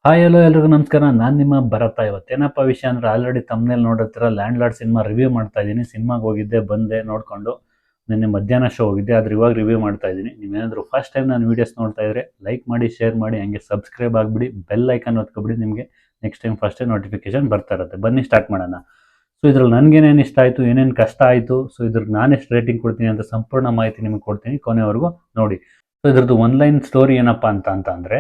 Hi hello ಎಲ್ರಿಗೂ ನಮಸ್ಕಾರ. ನಾನು ನಿಮ್ಮ ಭರತ. ಇವತ್ತೇನಪ್ಪ ವಿಷಯ ಅಂದರೆ ಆಲ್ರೆಡಿ ತಮ್ಮನೇಲಿ ನೋಡಿರ್ತೀರ, ಲ್ಯಾಂಡ್ ಲಾರ್ಡ್ ಸಿನಿಮಾ ರಿವ್ಯೂ ಮಾಡ್ತಾ ಇದ್ದೀನಿ. ಸಿನಿಮಾಗೆ ಹೋಗಿದ್ದೆ, ಬಂದೆ ನೋಡಿಕೊಂಡು ನಿನ್ನೆ ಮಧ್ಯಾಹ್ನ ಶೋ ಹೋಗಿದ್ದೆ, ಆದ್ರೆ ಇವಾಗ ರಿವ್ಯೂ ಮಾಡ್ತಾ ಇದ್ದೀನಿ. ನೀವೇನಾದರೂ ಫಸ್ಟ್ ಟೈಮ್ ನಾನು ವೀಡಿಯೋಸ್ ನೋಡ್ತಾ ಇದ್ರೆ ಲೈಕ್ ಮಾಡಿ, ಶೇರ್ ಮಾಡಿ, ಹಂಗೆ ಸಬ್ಸ್ಕ್ರೈಬ್ ಆಗಿಬಿಡಿ, ಬೆಲ್ ಐಕನ್ ಒತ್ಕೊಬಿಡಿ. ನಿಮಗೆ ನೆಕ್ಸ್ಟ್ ಟೈಮ್ ಫಸ್ಟೇ ನೋಟಿಫಿಕೇಶನ್ ಬರ್ತಾ ಇರುತ್ತೆ. ಬನ್ನಿ ಸ್ಟಾರ್ಟ್ ಮಾಡೋಣ. ಸೊ ಇದ್ರಲ್ಲಿ ನನಗೇನೇನು ಇಷ್ಟ ಆಯಿತು, ಏನೇನು ಕಷ್ಟ ಆಯಿತು, ಸೊ ಇದ್ರಿಗೆ ನಾನು ಎಷ್ಟು ರೇಟಿಂಗ್ ಕೊಡ್ತೀನಿ ಅಂತ ಸಂಪೂರ್ಣ ಮಾಹಿತಿ ನಿಮಗೆ ಕೊಡ್ತೀನಿ. ಕೊನೆವರೆಗೂ ನೋಡಿ. ಸೊ ಇದ್ರದ್ದು ಒನ್ಲೈನ್ ಸ್ಟೋರಿ ಏನಪ್ಪ ಅಂತಂದರೆ,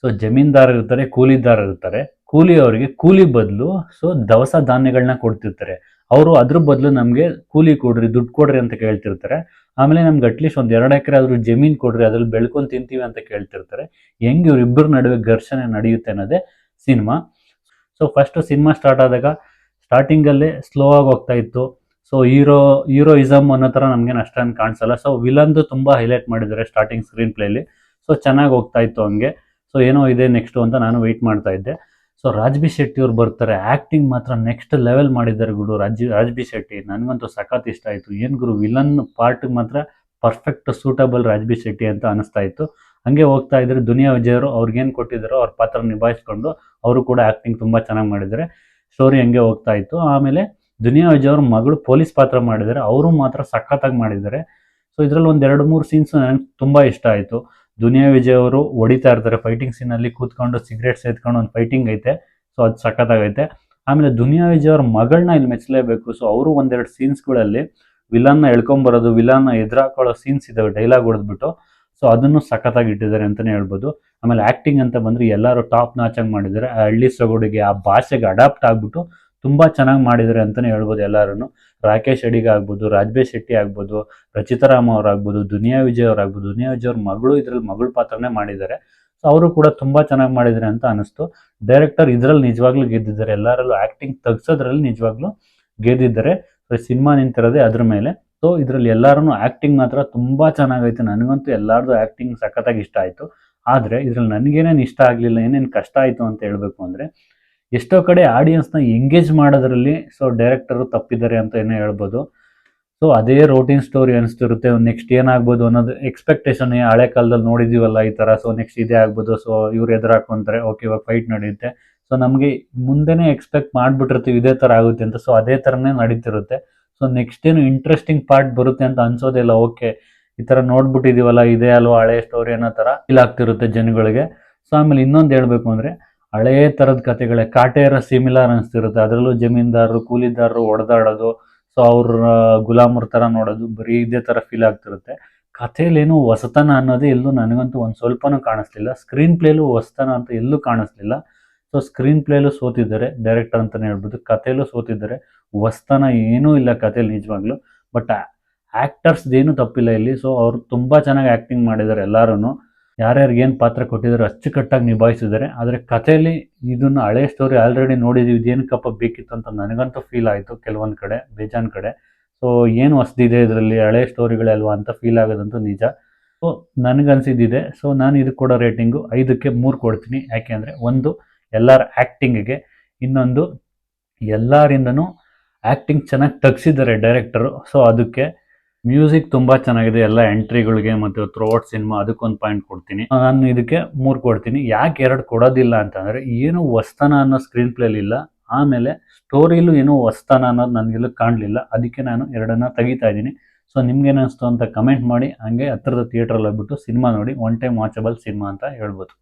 ಸೊ ಜಮೀನ್ದಾರ್ ಇರ್ತಾರೆ, ಕೂಲಿದಾರ ಇರ್ತಾರೆ. ಕೂಲಿ ಅವರಿಗೆ ಕೂಲಿ ಬದಲು ಸೊ ದವಸ ಧಾನ್ಯಗಳನ್ನ ಕೊಡ್ತಿರ್ತಾರೆ. ಅವರು ಅದ್ರ ಬದಲು ನಮಗೆ ಕೂಲಿ ಕೊಡ್ರಿ, ದುಡ್ಡು ಕೊಡ್ರಿ ಅಂತ ಕೇಳ್ತಿರ್ತಾರೆ. ಆಮೇಲೆ ನಮ್ಗೆ ಅಟ್ಲೀಸ್ಟ್ ಒಂದು 2 ಎಕರೆ ಆದ್ರೂ ಜಮೀನ್ ಕೊಡ್ರಿ, ಅದ್ರಲ್ಲಿ ಬೆಳ್ಕೊಂಡು ತಿಂತೀವಿ ಅಂತ ಕೇಳ್ತಿರ್ತಾರೆ. ಹೆಂಗೆ ಇವ್ರಿಬ್ಬರ ನಡುವೆ ಘರ್ಷಣೆ ನಡೆಯುತ್ತೆ ಅನ್ನೋದೇ cinema. So first cinema start ಆದಾಗ ಸ್ಟಾರ್ಟಿಂಗಲ್ಲೇ ಸ್ಲೋ ಆಗಿ ಹೋಗ್ತಾ ಇತ್ತು. ಸೊ ಹೀರೋಯಿಸಮ್ ಅನ್ನೋ ಥರ ನಮ್ಗೇನು ಅಷ್ಟೊಂದು ಕಾಣಿಸಲ್ಲ. ಸೊ ವಿಲನ್ದು ತುಂಬ ಹೈಲೈಟ್ ಮಾಡಿದ್ದಾರೆ ಸ್ಟಾರ್ಟಿಂಗ್ ಸ್ಕ್ರೀನ್ ಪ್ಲೇಲಿ. ಸೊ ಚೆನ್ನಾಗಿ ಹೋಗ್ತಾ ಇತ್ತು ಹಂಗೆ. ಸೊ ಏನೋ ಇದೆ ನೆಕ್ಸ್ಟು ಅಂತ ನಾನು ವೆಯ್ಟ್ ಮಾಡ್ತಾ ಇದ್ದೆ. ಸೊ ರಾಜ್ ಬಿ ಶೆಟ್ಟಿ ಅವ್ರು ಬರ್ತಾರೆ. ಆ್ಯಕ್ಟಿಂಗ್ ಮಾತ್ರ ನೆಕ್ಸ್ಟ್ ಲೆವೆಲ್ ಮಾಡಿದ್ದಾರೆ ಗುರು. ರಾಜ್ ಬಿ ಶೆಟ್ಟಿ ನನಗಂತೂ ಸಖತ್ ಇಷ್ಟ ಆಯಿತು. ಏನು ಗುರು, ವಿಲನ್ ಪಾರ್ಟಿಗೆ ಮಾತ್ರ perfect suitable Raj B Shetty ಅಂತ ಅನಿಸ್ತಾ ಇತ್ತು. ಹಂಗೆ ಹೋಗ್ತಾ ಇದ್ರೆ ದುನಿಯಾ ವಿಜಯ್ ಅವರು ಅವ್ರಿಗೇನು ಕೊಟ್ಟಿದ್ದಾರೋ ಅವ್ರ ಪಾತ್ರ ನಿಭಾಯಿಸ್ಕೊಂಡು ಅವರು ಕೂಡ ಆ್ಯಕ್ಟಿಂಗ್ ತುಂಬ ಚೆನ್ನಾಗಿ ಮಾಡಿದ್ದಾರೆ. ಸ್ಟೋರಿ ಹಂಗೆ ಹೋಗ್ತಾ ಇತ್ತು. ಆಮೇಲೆ ದುನಿಯಾ ವಿಜಯ್ ಅವ್ರ ಮಗಳು ಪೊಲೀಸ್ ಪಾತ್ರ ಮಾಡಿದ್ದಾರೆ, ಅವರು ಮಾತ್ರ ಸಖತ್ತಾಗಿ ಮಾಡಿದ್ದಾರೆ. ಸೊ ಇದರಲ್ಲಿ ಒಂದು 2-3 ಸೀನ್ಸ್ ನನಗೆ ತುಂಬ ಇಷ್ಟ ಆಯಿತು. ದುನಿಯಾ ವಿಜಯ್ ಅವರು ಹೊಡಿತಾ ಇರ್ತಾರೆ ಫೈಟಿಂಗ್ ಸೀನಲ್ಲಿ, ಕೂತ್ಕೊಂಡು ಸಿಗರೇಟ್ ಸೇದ್ಕೊಂಡು ಒಂದು ಫೈಟಿಂಗ್ ಐತೆ. ಸೊ ಅದು ಸಖತ್ತಾಗೈತೆ. ಆಮೇಲೆ ದುನಿಯಾ ವಿಜಯ್ ಅವ್ರ ಮಗಳನ್ನ ಇಲ್ಲಿ ಮೆಚ್ಚಲೇಬೇಕು. ಸೊ ಅವರು 1-2 ಸೀನ್ಸ್ಗಳಲ್ಲಿ ವಿಲನ್ನ ಎಳ್ಕೊಂಬರೋದು, ವಿಲನ್ನ ಎದುರಾಕೊಳ್ಳೋ ಸೀನ್ಸ್ ಇದಾವೆ ಡೈಲಾಗ್ ಹೊಡೆದ್ಬಿಟ್ಟು. ಸೊ ಅದನ್ನು ಸಖತ್ತಾಗಿ ಇಟ್ಟಿದ್ದಾರೆ ಅಂತಲೇ ಹೇಳ್ಬೋದು. ಆಮೇಲೆ ಆ್ಯಕ್ಟಿಂಗ್ ಅಂತ ಬಂದರೆ ಎಲ್ಲರೂ ಟಾಪ್ ನಾಚಾಗಿ ಮಾಡಿದ್ದಾರೆ. ಆ ಹಳ್ಳಿ ಸೊಗಡಿಗೆ, ಆ ಭಾಷೆಗೆ ಅಡಾಪ್ಟ್ ಆಗಿಬಿಟ್ಟು ತುಂಬ ಚೆನ್ನಾಗಿ ಮಾಡಿದ್ದಾರೆ ಅಂತಲೇ ಹೇಳ್ಬೋದು ಎಲ್ಲರೂ. ರಾಕೇಶ್ ಅಡಿಗ ಆಗ್ಬೋದು, ರಾಜ್ ಬಿ ಶೆಟ್ಟಿ ಆಗ್ಬೋದು, ರಚಿತಾ ರಾಮ್ ಅವ್ರಾಗ್ಬೋದು, ದುನಿಯಾ ವಿಜಯ್ ಅವ್ರಾಗ್ಬೋದು. ದುನಿಯಾ ವಿಜಯ್ ಅವ್ರ ಮಗಳು ಇದರಲ್ಲಿ ಮಗಳ ಪಾತ್ರನೇ ಮಾಡಿದ್ದಾರೆ. ಸೊ ಅವರು ಕೂಡ ತುಂಬ ಚೆನ್ನಾಗಿ ಮಾಡಿದ್ದಾರೆ ಅಂತ ಅನಿಸ್ತು. ಡೈರೆಕ್ಟರ್ ಇದರಲ್ಲಿ ನಿಜವಾಗ್ಲೂ ಗೆದ್ದಿದ್ದಾರೆ. ಎಲ್ಲರಲ್ಲೂ ಆ್ಯಕ್ಟಿಂಗ್ ತೆಗ್ಸೋದ್ರಲ್ಲಿ ನಿಜವಾಗ್ಲೂ ಗೆದ್ದಿದ್ದಾರೆ. ಸೊ ಸಿನಿಮಾ ನಿಂತಿರೋದೇ ಅದ್ರ ಮೇಲೆ. ಸೊ ಇದರಲ್ಲಿ ಎಲ್ಲರೂ ಆ್ಯಕ್ಟಿಂಗ್ ಮಾತ್ರ ತುಂಬ ಚೆನ್ನಾಗೈತೆ. ನನಗಂತೂ ಎಲ್ಲರದು ಆ್ಯಕ್ಟಿಂಗ್ ಸಖತ್ತಾಗಿ ಇಷ್ಟ ಆಯಿತು. ಆದರೆ ಇದರಲ್ಲಿ ನನಗೇನೇನು ಇಷ್ಟ ಆಗಲಿಲ್ಲ, ಏನೇನು ಕಷ್ಟ ಆಯಿತು ಅಂತ ಹೇಳಬೇಕು ಅಂದರೆ, ಎಷ್ಟೋ ಕಡೆ ಆಡಿಯನ್ಸ್ನ ಎಂಗೇಜ್ ಮಾಡೋದ್ರಲ್ಲಿ ಸೊ ಡೈರೆಕ್ಟರು ತಪ್ಪಿದ್ದಾರೆ ಅಂತ ಏನೋ ಹೇಳ್ಬೋದು. ಸೊ ಅದೇ ರೋಟೀನ್ ಸ್ಟೋರಿ ಅನಿಸ್ತಿರುತ್ತೆ. ನೆಕ್ಸ್ಟ್ ಏನಾಗ್ಬೋದು ಅನ್ನೋದು ಎಕ್ಸ್ಪೆಕ್ಟೇಷನ್, ಹಳೆ ಕಾಲದಲ್ಲಿ ನೋಡಿದ್ದೀವಲ್ಲ ಈ ಥರ, ಸೊ ನೆಕ್ಸ್ಟ್ ಇದೇ ಆಗ್ಬೋದು, ಸೊ ಇವ್ರು ಎದುರು ಹಾಕೊಂತಾರೆ, ಓಕೆ ಇವಾಗ ಫೈಟ್ ನಡೆಯುತ್ತೆ. ಸೊ ನಮಗೆ ಮುಂದೆನೇ ಎಕ್ಸ್ಪೆಕ್ಟ್ ಮಾಡಿಬಿಟ್ಟಿರ್ತೀವಿ ಇದೇ ಥರ ಆಗುತ್ತೆ ಅಂತ. ಸೊ ಅದೇ ಥರನೇ ನಡೀತಿರುತ್ತೆ. ಸೊ ನೆಕ್ಸ್ಟ್ ಏನು ಇಂಟ್ರೆಸ್ಟಿಂಗ್ ಪಾರ್ಟ್ ಬರುತ್ತೆ ಅಂತ ಅನ್ಸೋದಿಲ್ಲ. ಓಕೆ ಈ ಥರ ನೋಡ್ಬಿಟ್ಟಿದ್ದೀವಲ್ಲ, ಇದೇ ಅಲ್ವಾ ಹಳೆ ಸ್ಟೋರಿ ಅನ್ನೋ ಥರ ಫೀಲ್ ಆಗ್ತಿರುತ್ತೆ ಜನಗಳಿಗೆ. ಸೊ ಆಮೇಲೆ ಇನ್ನೊಂದು ಹೇಳಬೇಕು ಅಂದರೆ, ಹಳೇ ಥರದ ಕತೆಗಳೇ ಕಾಟೇರ ಸಿಮಿಲರ್ ಅನಿಸ್ತಿರುತ್ತೆ. ಅದರಲ್ಲೂ ಜಮೀನ್ದಾರರು ಕೂಲಿದಾರರು ಹೊಡೆದಾಡೋದು, ಸೊ ಅವ್ರ ಗುಲಾಮರ ಥರ ನೋಡೋದು, ಬರೀ ಇದೇ ಥರ ಫೀಲ್ ಆಗ್ತಿರುತ್ತೆ. ಕಥೆಯಲ್ಲೇನು ಹೊಸತನ ಅನ್ನೋದೇ ಎಲ್ಲೂ ನನಗಂತೂ ಒಂದು ಸ್ವಲ್ಪನೂ ಕಾಣಿಸ್ಲಿಲ್ಲ. ಸ್ಕ್ರೀನ್ ಪ್ಲೇಲೂ ಹೊಸತನ ಅಂತ ಎಲ್ಲೂ ಕಾಣಿಸ್ಲಿಲ್ಲ. ಸೊ ಸ್ಕ್ರೀನ್ ಪ್ಲೇಲೂ ಸೋತಿದ್ದಾರೆ ಡೈರೆಕ್ಟರ್ ಅಂತಲೇ ಹೇಳ್ಬೋದು, ಕಥೆಯಲ್ಲೂ ಸೋತಿದ್ದಾರೆ. ಹೊಸತನ ಏನೂ ಇಲ್ಲ ಕಥೆಯಲ್ಲಿ ನಿಜವಾಗ್ಲೂ. ಬಟ್ ಆ್ಯಕ್ಟರ್ಸ್ದೇನು ತಪ್ಪಿಲ್ಲ ಇಲ್ಲಿ. ಸೊ ಅವ್ರು ತುಂಬ ಚೆನ್ನಾಗಿ ಆ್ಯಕ್ಟಿಂಗ್ ಮಾಡಿದ್ದಾರೆ ಎಲ್ಲರೂ. ಯಾರ್ಯಾರಿಗೆ ಏನು ಪಾತ್ರ ಕೊಟ್ಟಿದ್ದಾರೆ ಅಚ್ಚುಕಟ್ಟಾಗಿ ನಿಭಾಯಿಸಿದ್ದಾರೆ. ಆದರೆ ಕಥೆಯಲ್ಲಿ ಇದನ್ನು ಹಳೆ ಸ್ಟೋರಿ ಆಲ್ರೆಡಿ ನೋಡಿದ್ದೀವಿ, ಇದೇನಕ್ಕಪ್ಪ ಬೇಕಿತ್ತು ಅಂತ ನನಗಂತೂ ಫೀಲ್ ಆಯಿತು ಕೆಲವೊಂದು ಕಡೆ, ಬೇಜಾನ್ ಕಡೆ. ಸೊ ಏನು ಹೊಸದಿದೆ ಇದರಲ್ಲಿ, ಹಳೆ ಸ್ಟೋರಿಗಳೇ ಅಲ್ವಾ ಅಂತ ಫೀಲ್ ಆಗೋದಂತೂ ನಿಜ. ಸೊ ನನಗನ್ಸಿದ್ದಿದೆ. ಸೊ ನಾನು ಇದಕ್ಕೆ ಕೊಡೋ ರೇಟಿಂಗು 5ಕ್ಕೆ 3 ಕೊಡ್ತೀನಿ. ಯಾಕೆಂದರೆ ಒಂದು ಎಲ್ಲರ ಆ್ಯಕ್ಟಿಂಗಿಗೆ, ಇನ್ನೊಂದು ಎಲ್ಲರಿಂದನೂ ಆ್ಯಕ್ಟಿಂಗ್ ಚೆನ್ನಾಗಿ ತೆಗ್ಸಿದ್ದಾರೆ ಡೈರೆಕ್ಟರು. ಸೊ ಅದಕ್ಕೆ ಮ್ಯೂಸಿಕ್ ತುಂಬ ಚೆನ್ನಾಗಿದೆ ಎಲ್ಲ ಎಂಟ್ರಿಗಳಿಗೆ ಮತ್ತು ಥ್ರೂಔಟ್ ಸಿನಿಮಾ, ಅದಕ್ಕೊಂದು ಪಾಯಿಂಟ್ ಕೊಡ್ತೀನಿ. ನಾನು ಇದಕ್ಕೆ 3 ಕೊಡ್ತೀನಿ. ಯಾಕೆ 2 ಕೊಡೋದಿಲ್ಲ ಅಂತಂದರೆ, ಏನು ಹೊಸ್ತನ ಅನ್ನೋ ಸ್ಕ್ರೀನ್ ಪ್ಲೇಲಿ ಇಲ್ಲ. ಆಮೇಲೆ ಸ್ಟೋರಿಲೂ ಏನೋ ಹೊಸ್ತನ ಅನ್ನೋದು ನನಗೆಲ್ಲೂ ಕಾಣಲಿಲ್ಲ. ಅದಕ್ಕೆ ನಾನು 2ನ್ನ ತೆಗಿತಾ ಇದ್ದೀನಿ. ಸೊ ನಿಮ್ಗೇನಿಸ್ತು ಅಂತ ಕಮೆಂಟ್ ಮಾಡಿ. ಹಂಗೆ ಹತ್ತಿರದ ಥಿಯೇಟ್ರಲ್ಲಿ ಹೋಗ್ಬಿಟ್ಟು ಸಿನಿಮಾ ನೋಡಿ. ಒನ್ ಟೈಮ್ ವಾಚಬಲ್ ಸಿನಿಮಾ ಅಂತ ಹೇಳ್ಬೋದು.